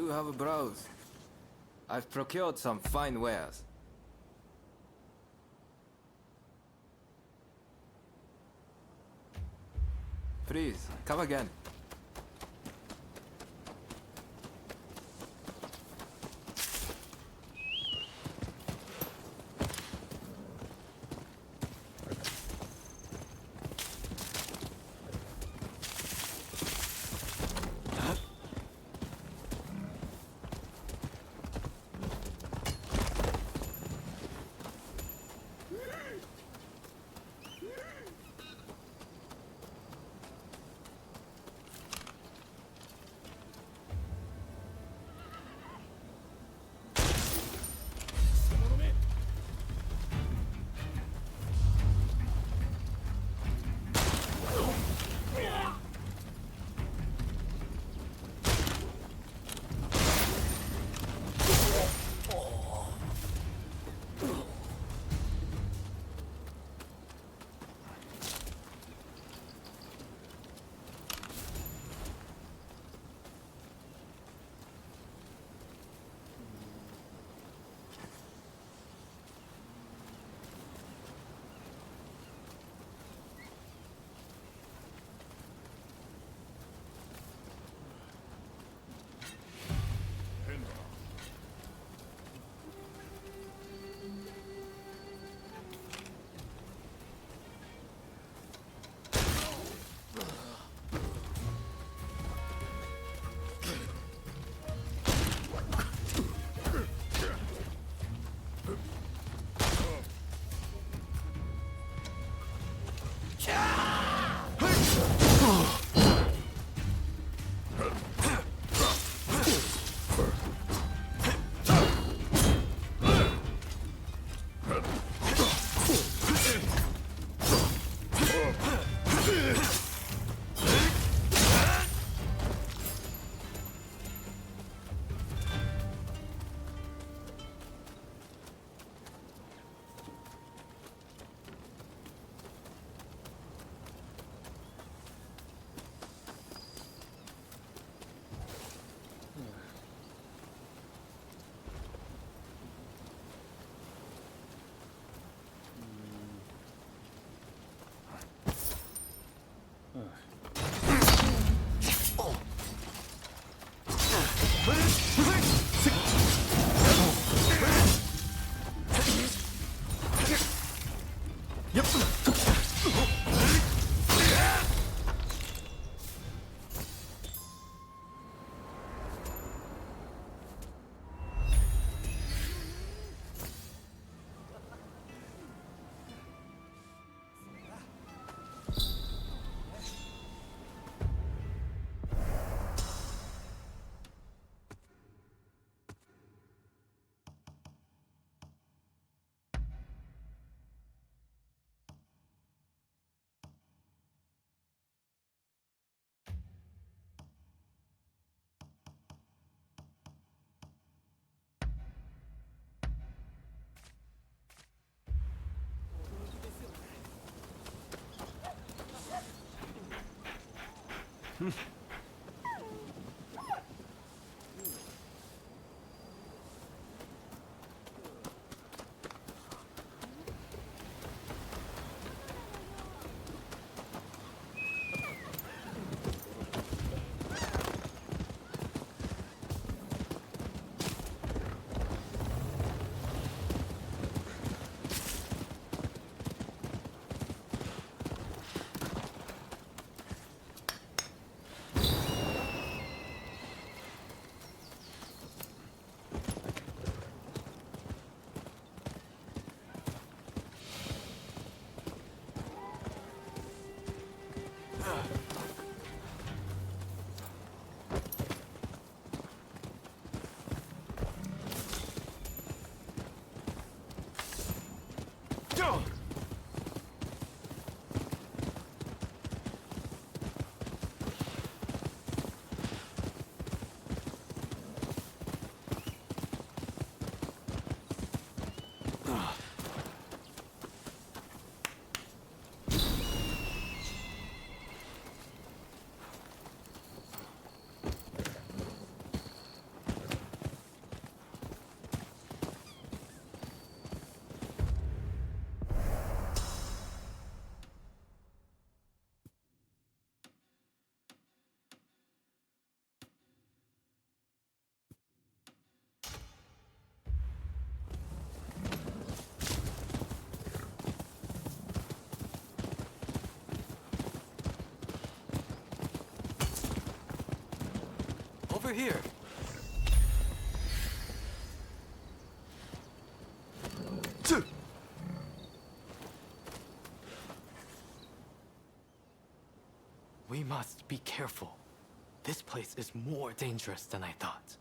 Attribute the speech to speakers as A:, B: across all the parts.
A: do have a browse. I've procured some fine wares. Please, come again.
B: Over here. We must be careful. This place is more dangerous than I thought.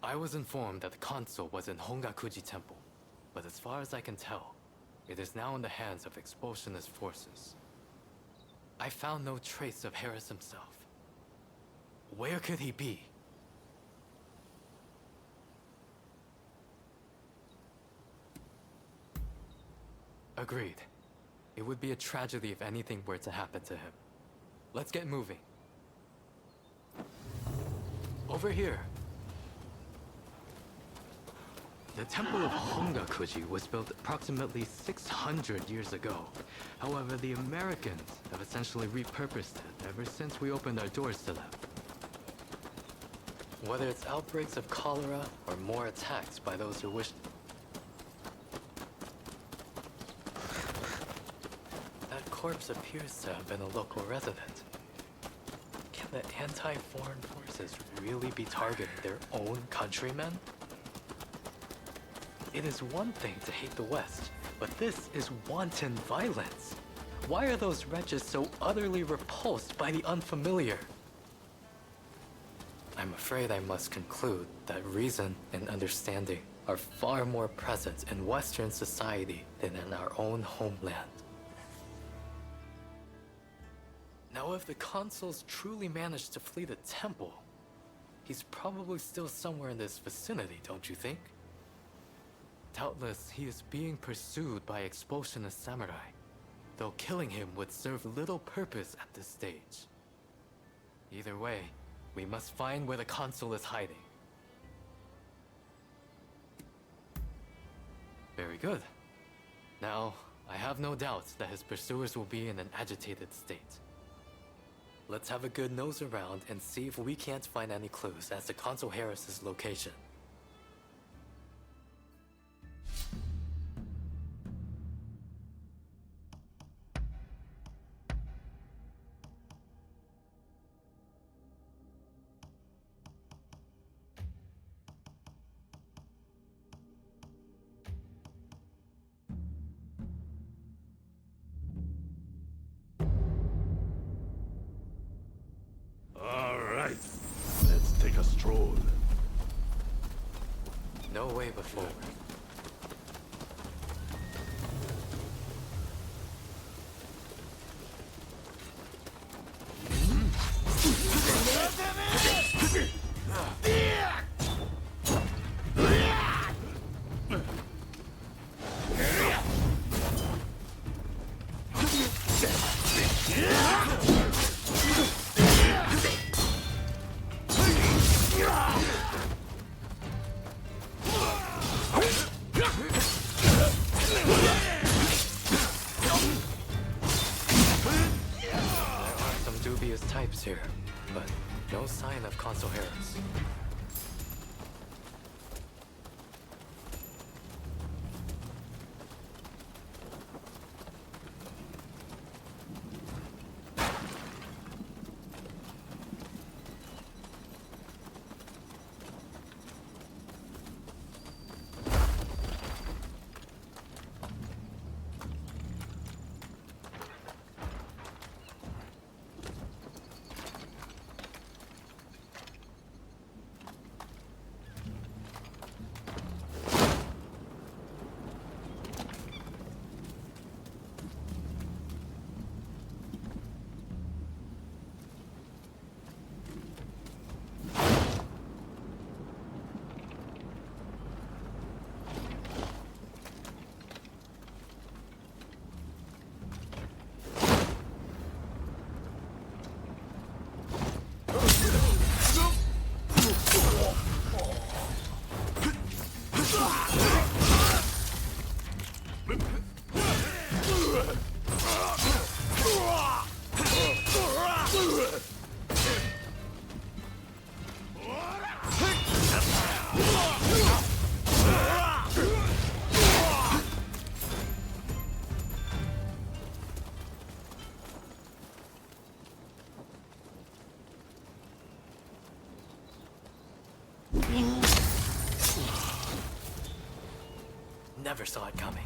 B: I was informed that the console was in Hongakuji Temple, but as far as I can tell, it is now in the hands of expulsionist forces. I found no trace of Harris himself. Where could he be? Agreed. It would be a tragedy if anything were to happen to him. Let's get moving. Over here. The Temple of Hongakuji was built approximately 600 years ago. However, the Americans have essentially repurposed it ever since we opened our doors to them. Whether it's outbreaks of cholera or more attacks by those who wish... That corpse appears to have been a local resident. Can the anti-foreign forces really be targeting their own countrymen? It is one thing to hate the West, but this is wanton violence. Why are those wretches so utterly repulsed by the unfamiliar? I'm afraid I must conclude that reason and understanding are far more present in Western society than in our own homeland. Now, if the consuls truly managed to flee the temple, he's probably still somewhere in this vicinity, don't you think? Doubtless, he is being pursued by expulsionist samurai, though killing him would serve little purpose at this stage. Either way, we must find where the consul is hiding. Very good. Now, I have no doubt that his pursuers will be in an agitated state. Let's have a good nose around and see if we can't find any clues as to Consul Harris's location.
C: Let's take a stroll.
B: No way but forward. Types here, but no sign of Consul Harris. never saw it coming.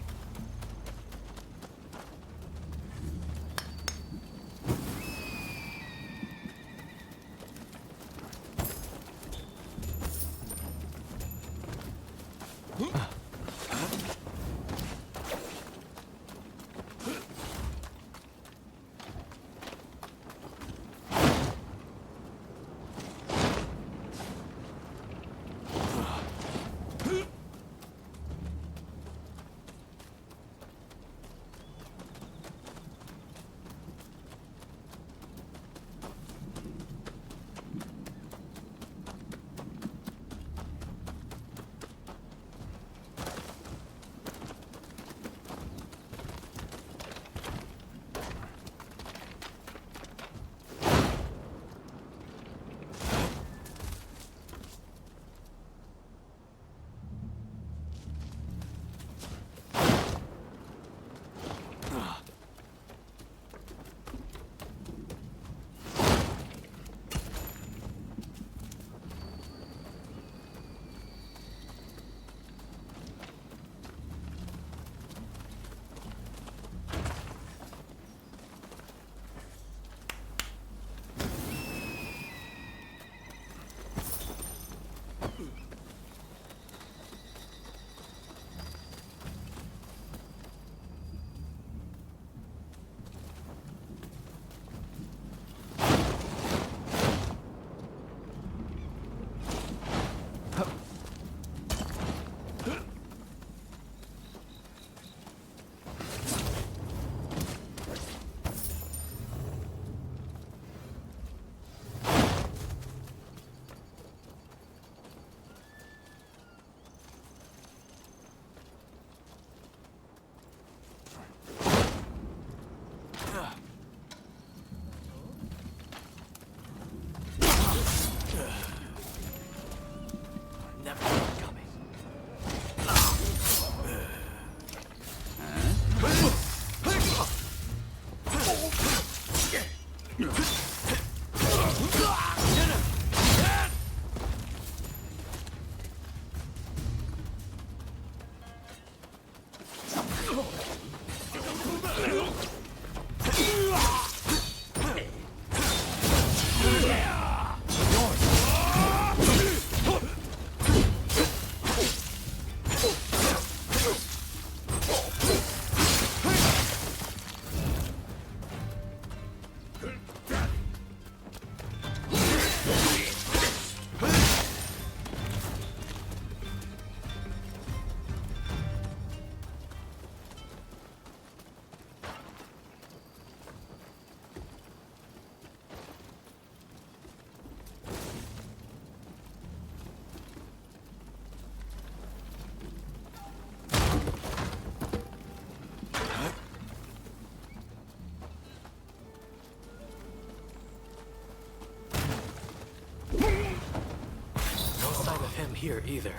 B: Here either.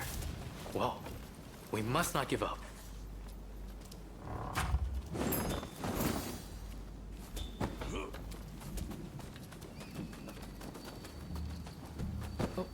B: Well, we must not give up. Oh.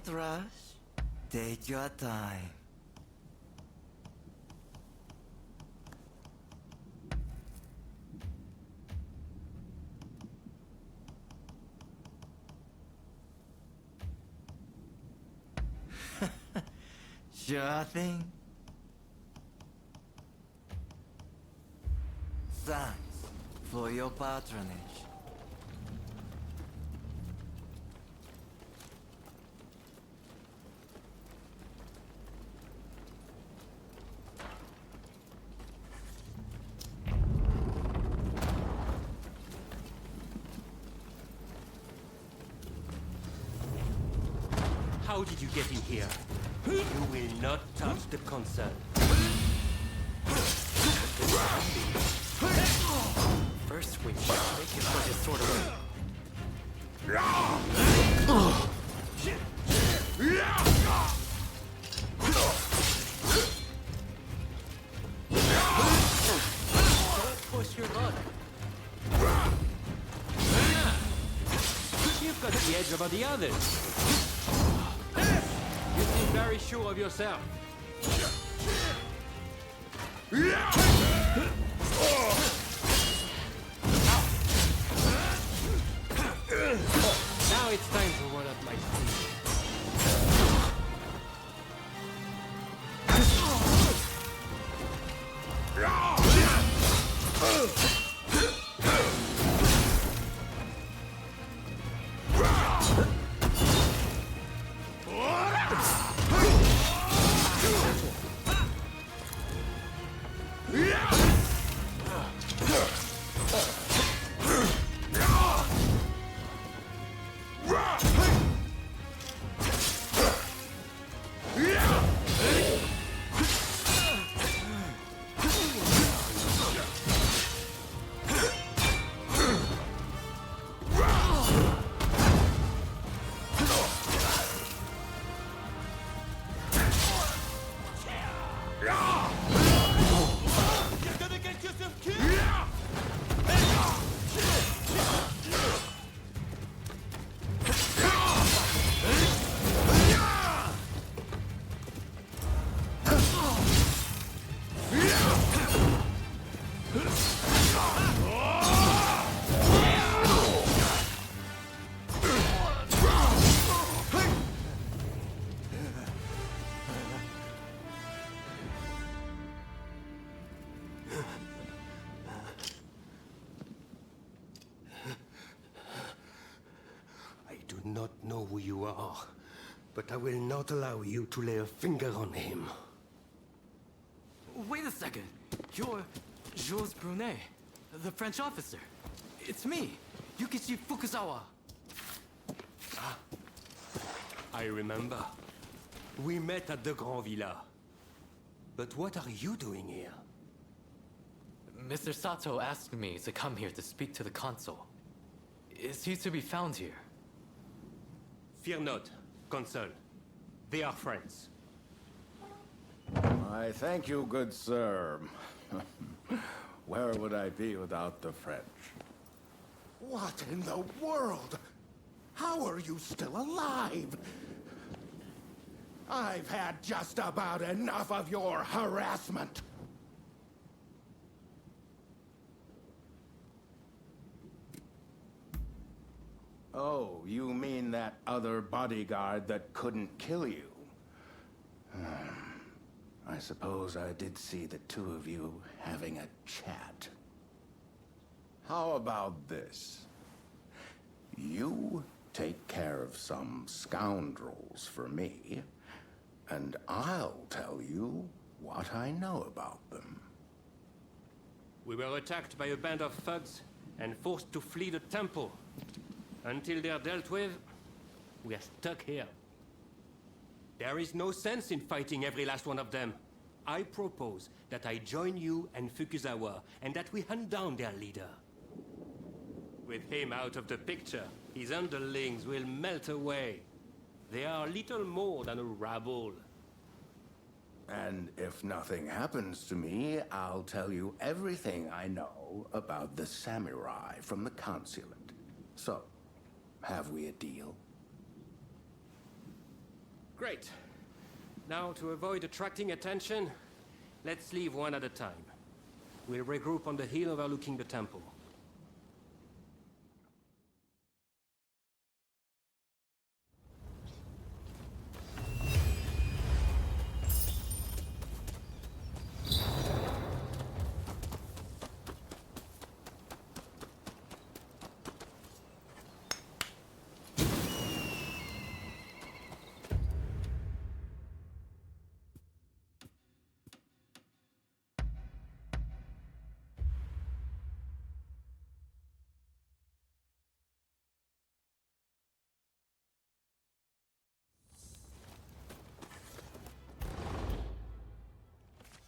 A: Don't rush. Take your time. Sure thing. Thanks for your patronage.
D: How did you get in here? You will not touch the console.
B: First, we must make him put his sword away. Don't push your luck.
D: You've got the edge over the others. You seem very sure of yourself. Now it's time to run up my sleeve. I do not know who you are, but I will not allow you to lay a finger on him.
B: Wait a second. You're Jules Brunet, the French officer. It's me, Yukichi Fukuzawa.
D: I remember. We met at the Grand Villa. But what are you doing here?
B: Mr. Sato asked me to come here to speak to the consul. Is he to be found here?
D: Fear not, Consul. They are friends.
C: I thank you, good sir. Where would I be without the French?
E: What in the world? How are you still alive? I've had just about enough of your harassment.
C: Oh, you mean that other bodyguard that couldn't kill you? I suppose I did see the two of you having a chat. How about this? You take care of some scoundrels for me, and I'll tell you what I know about them.
D: We were attacked by a band of thugs and forced to flee the temple. Until they're dealt with, we are stuck here. There is no sense in fighting every last one of them. I propose that I join you and Fukuzawa, and that we hunt down their leader. With him out of the picture, his underlings will melt away. They are little more than a rabble.
C: And if nothing happens to me, I'll tell you everything I know about the samurai from the consulate. So, have we a deal?
D: Great. Now, to avoid attracting attention, let's leave one at a time. We'll regroup on the hill overlooking the temple.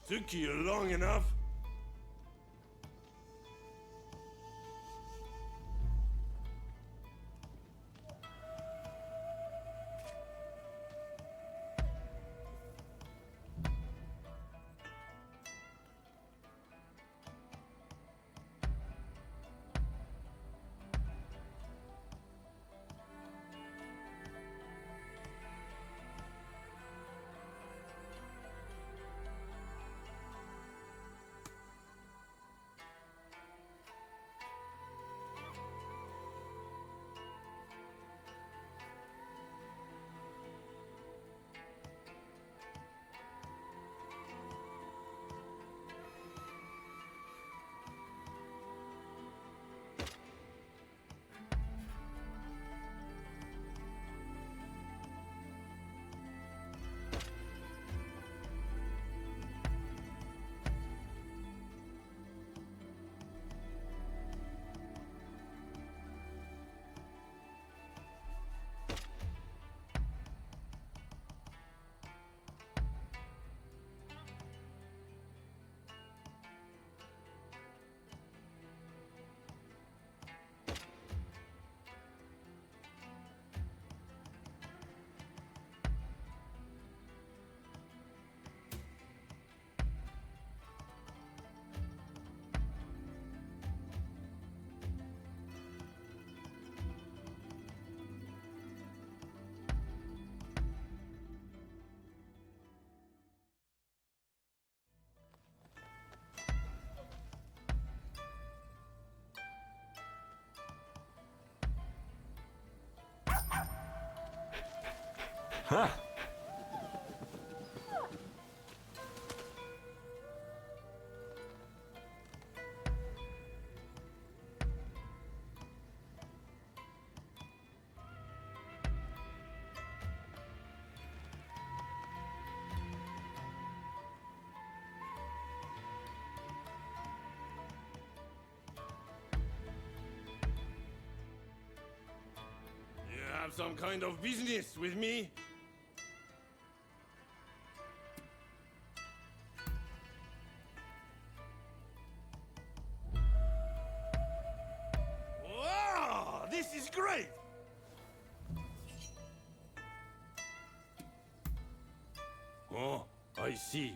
F: Took you long enough?
A: Huh.
F: You have some kind of business with me? Wow! This is great! Oh, I see.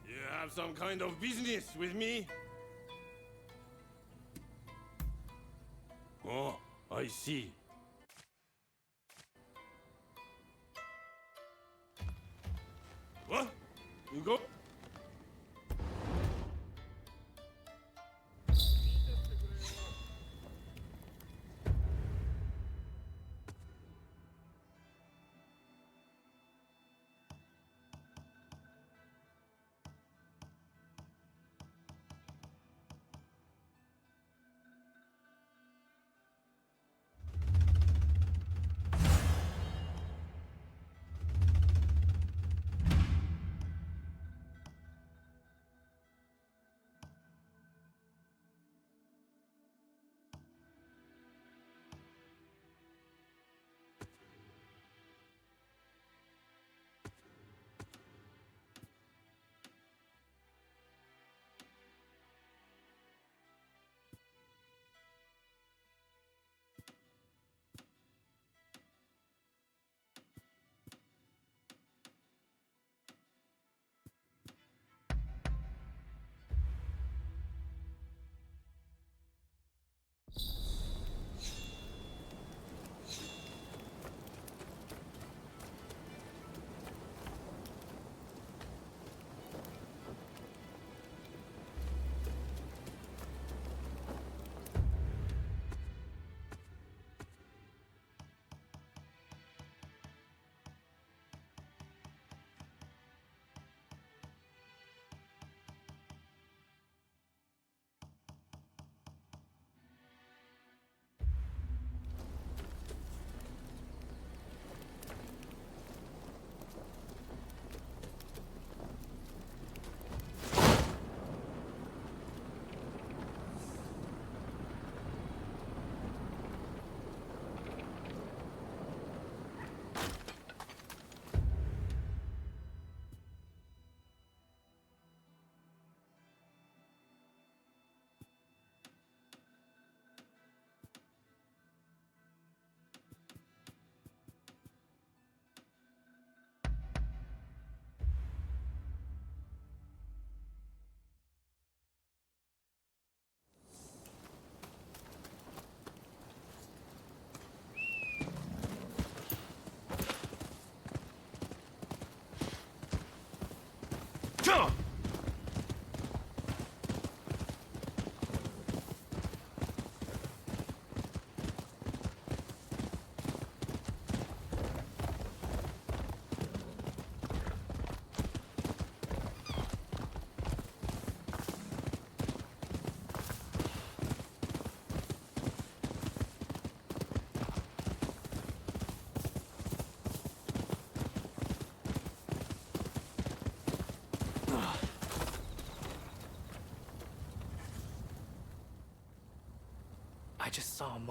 F: You have some kind of business with me? Oh, I see. What? You go?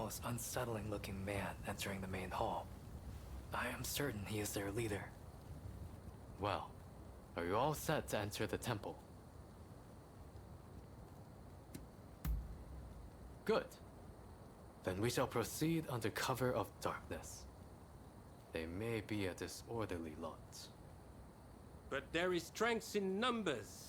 B: most unsettling looking man entering the main hall. I am certain he is their leader. Well, are you all set to enter the temple? Good. Then we shall proceed under cover of darkness. They may be a disorderly lot.
D: But there is strength in numbers.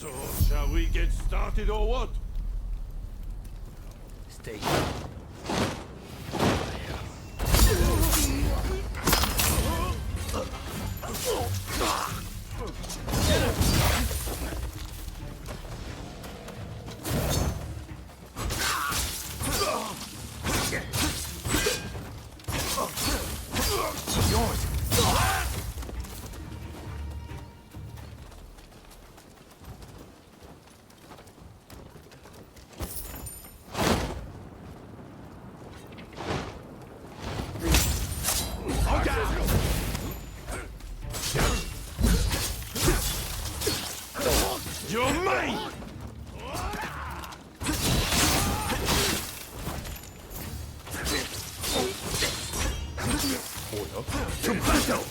F: So, shall we get started or what?
D: Stay.
F: You're mine! To battle!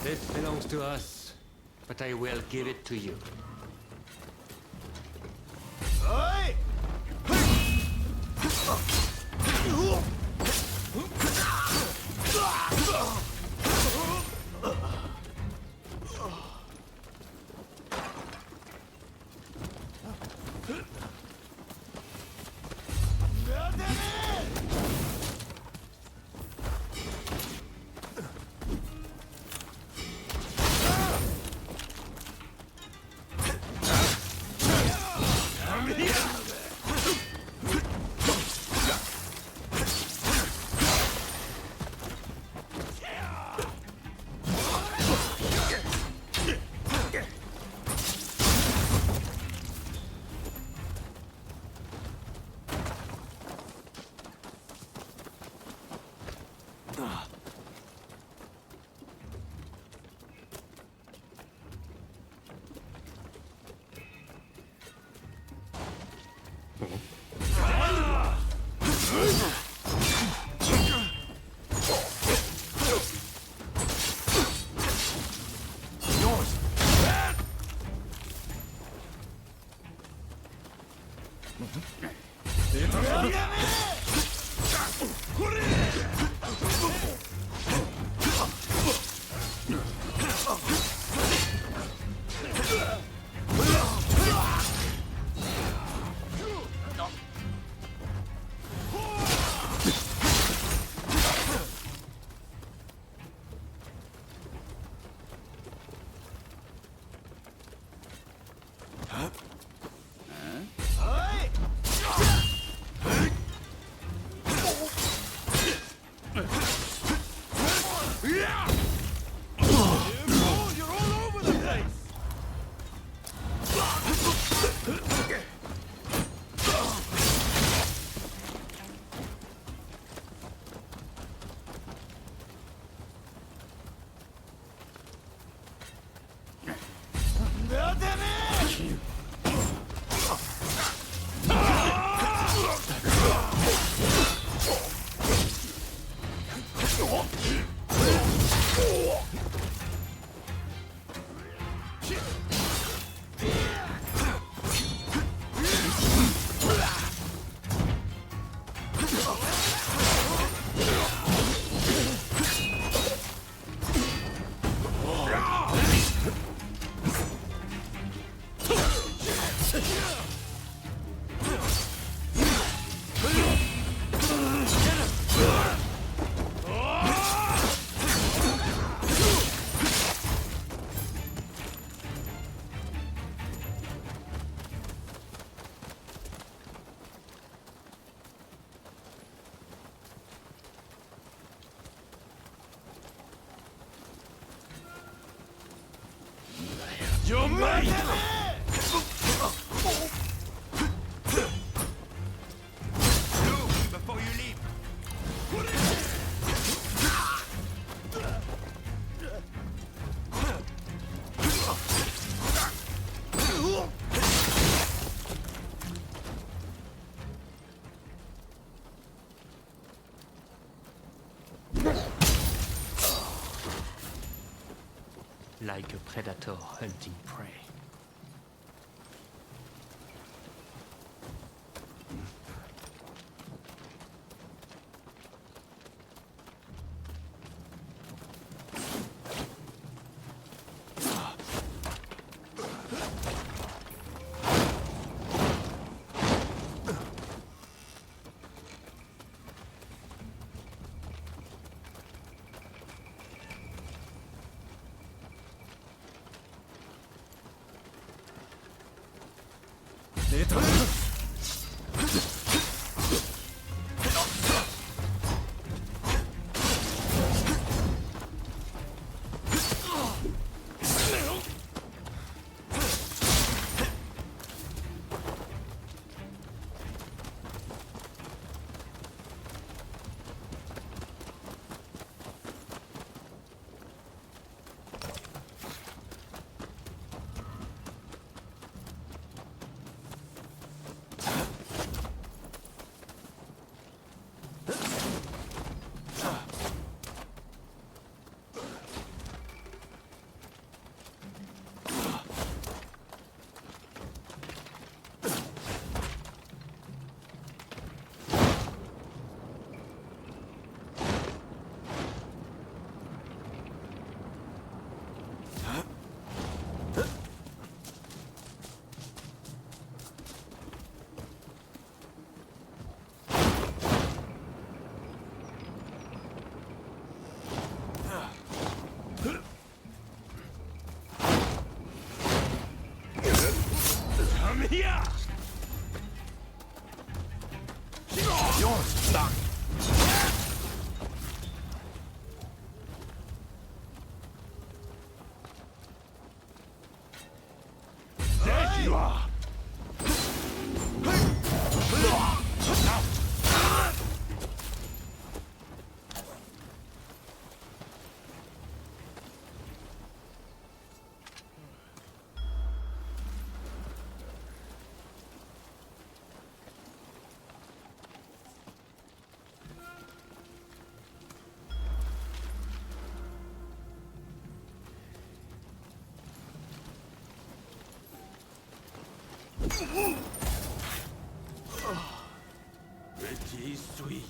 D: This belongs to us, but I will give it to you.
F: Before you leave.
D: Like a predator hunting prey.
F: Come here!
E: You're stuck.
F: There you are! Pretty sweet.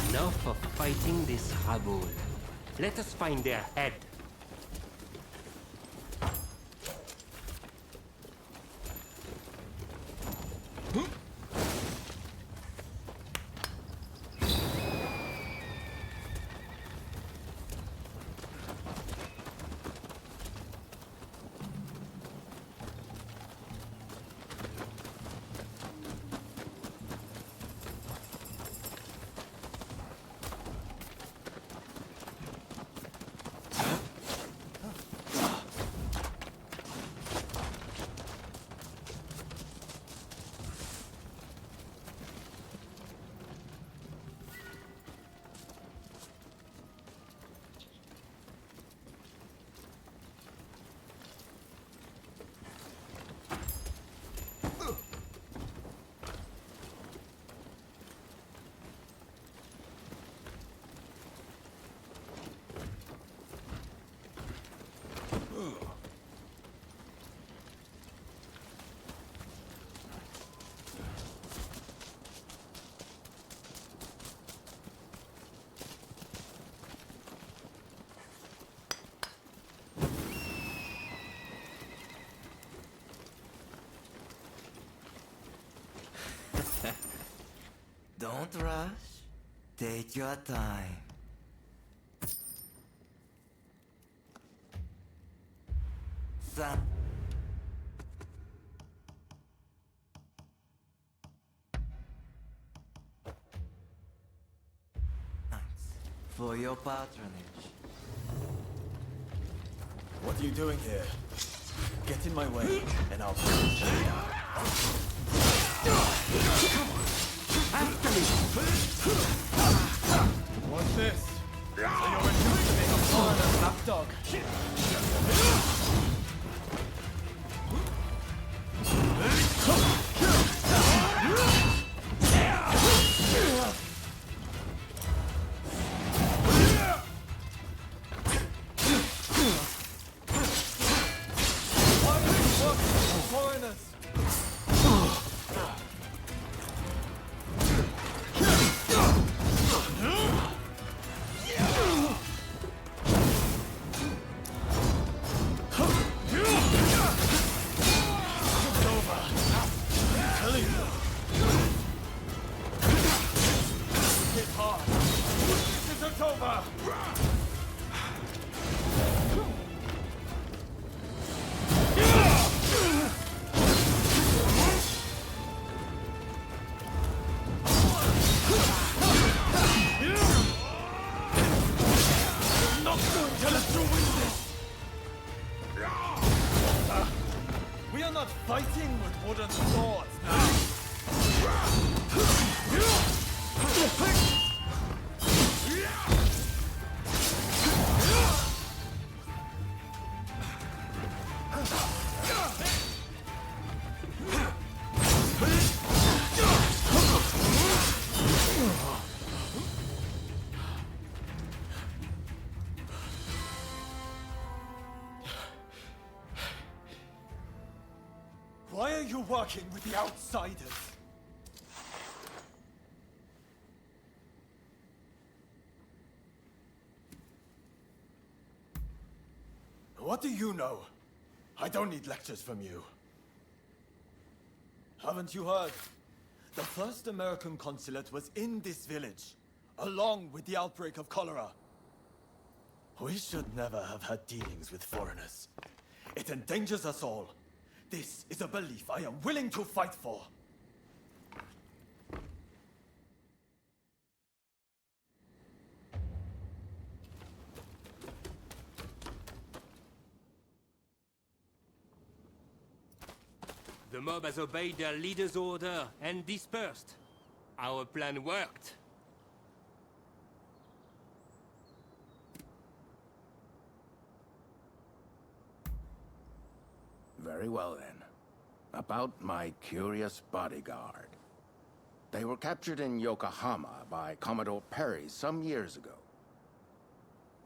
D: Enough of fighting this rabble. Let us find their head.
A: Don't rush. Take your time. Son. Thanks for your patronage.
G: What are you doing here? Get in my way, and I'll finish you. What's this? So you're enjoying a foreigner lapdog? We are not fighting with wooden swords now. Why are you working with the outsiders? What do you know? I don't need lectures from you. Haven't you heard? The first American consulate was in this village, along with the outbreak of cholera. We should never have had dealings with foreigners. It endangers us all. This is a belief I am willing to fight for.
D: The mob has obeyed their leader's order and dispersed. Our plan worked.
C: Very well then. About my curious bodyguard. They were captured in Yokohama by Commodore Perry some years ago.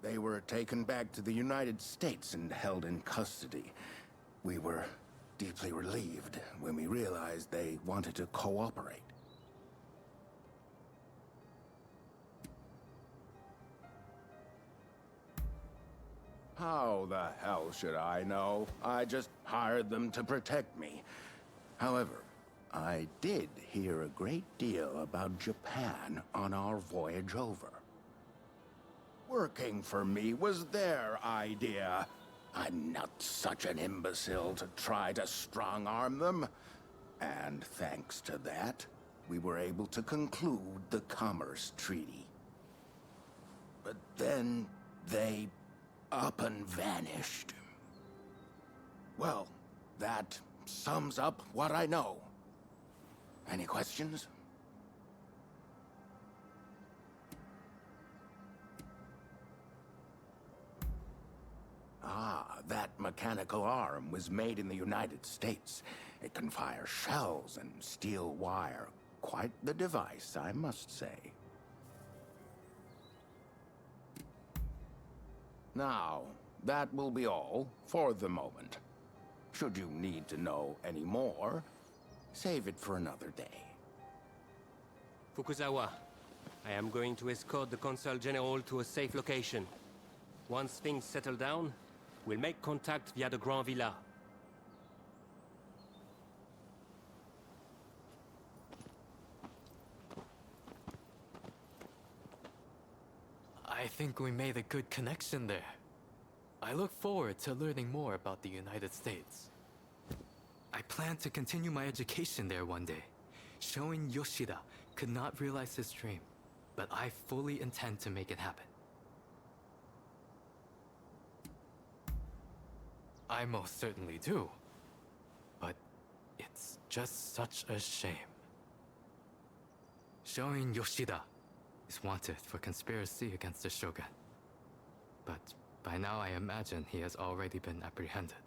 C: They were taken back to the United States and held in custody. We were deeply relieved when we realized they wanted to cooperate. How the hell should I know? I just hired them to protect me. However, I did hear a great deal about Japan on our voyage over. Working for me was their idea. I'm not such an imbecile to try to strong-arm them. And thanks to that, we were able to conclude the Commerce Treaty. But then they up and vanished. Well, that sums up what I know. Any questions? Ah, that mechanical arm was made in the United States. It can fire shells and steel wire. Quite the device, I must say. Now, that will be all for the moment. Should you need to know any more, save it for another day.
D: Fukuzawa, I am going to escort the Consul General to a safe location. Once things settle down, we'll make contact via the Grand Villa.
B: think we made a good connection there. I look forward to learning more about the United States. I plan to continue my education there one day. Showing Yoshida could not realize his dream, but I fully intend to make it happen. I most certainly do. But it's just such a shame. Showing Yoshida is wanted for conspiracy against the Shogun. But by now I imagine he has already been apprehended.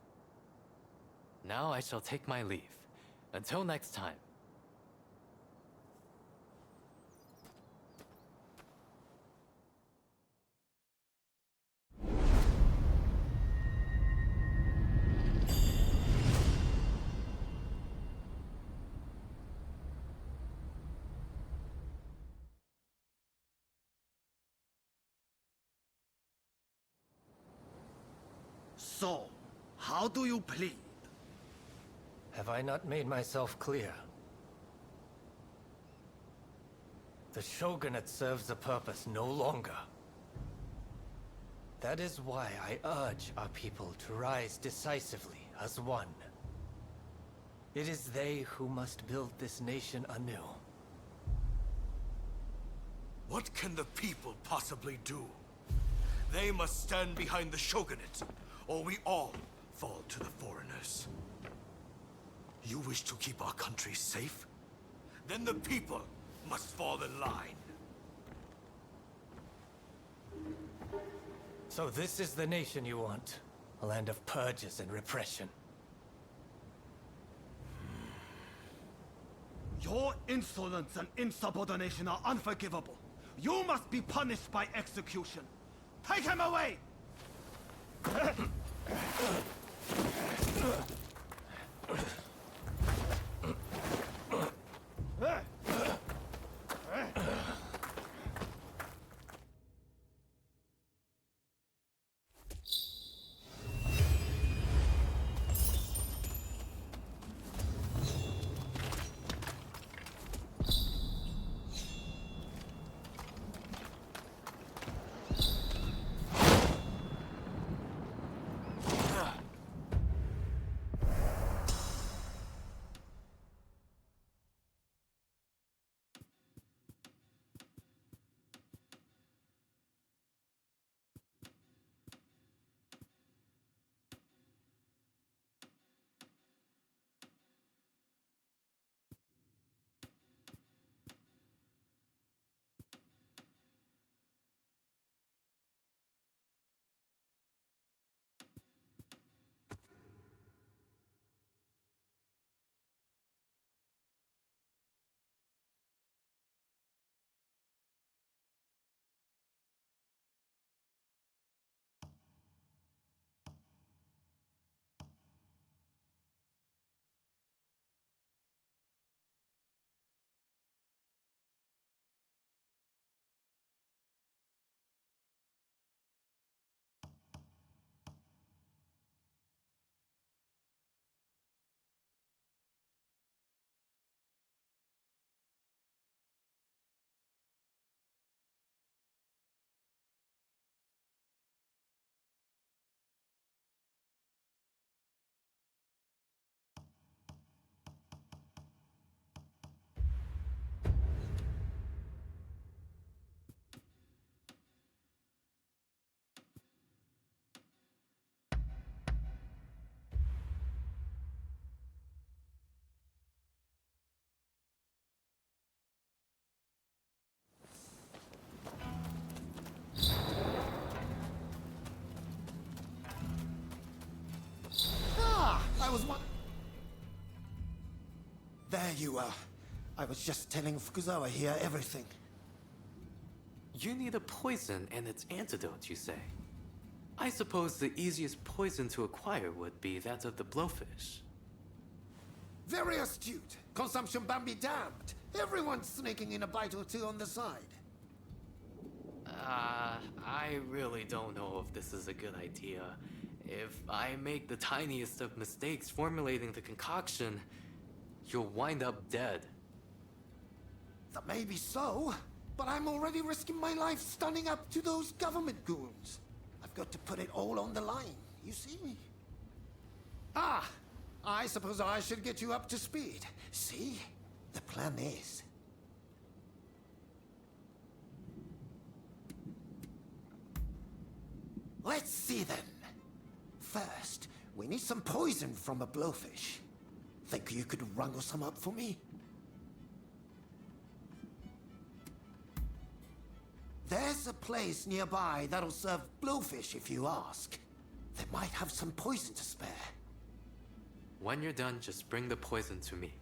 B: Now I shall take my leave. Until next time.
E: So, how do you plead?
H: Have I not made myself clear? The Shogunate serves a purpose no longer. That is why I urge our people to rise decisively as one. It is they who must build this nation anew.
E: What can the people possibly do? They must stand behind the Shogunate, or we all fall to the foreigners. You wish to keep our country safe? Then the people must fall in line.
H: So this is the nation you want? A land of purges and repression.
E: Your insolence and insubordination are unforgivable. You must be punished by execution. Take him away! There you are. I was just telling Fukuzawa here everything.
B: You need a poison and its antidote, you say? I suppose the easiest poison to acquire would be that of the blowfish.
E: Very astute. Consumption ban be damned. Everyone's sneaking in a bite or two on the side.
B: I really don't know if this is a good idea. If I make the tiniest of mistakes formulating the concoction, you'll wind up dead.
E: That may be so,
I: But I'm already risking my life standing up to those government goons. I've got to put it all on the line, you see? Ah! I suppose I should get you up to speed. See? The plan is... Let's see then. First, we need some poison from a blowfish. Think you could wrangle some up for me? There's a place nearby that'll serve blowfish if you ask. They might have some poison to spare.
B: When you're done, just bring the poison to me.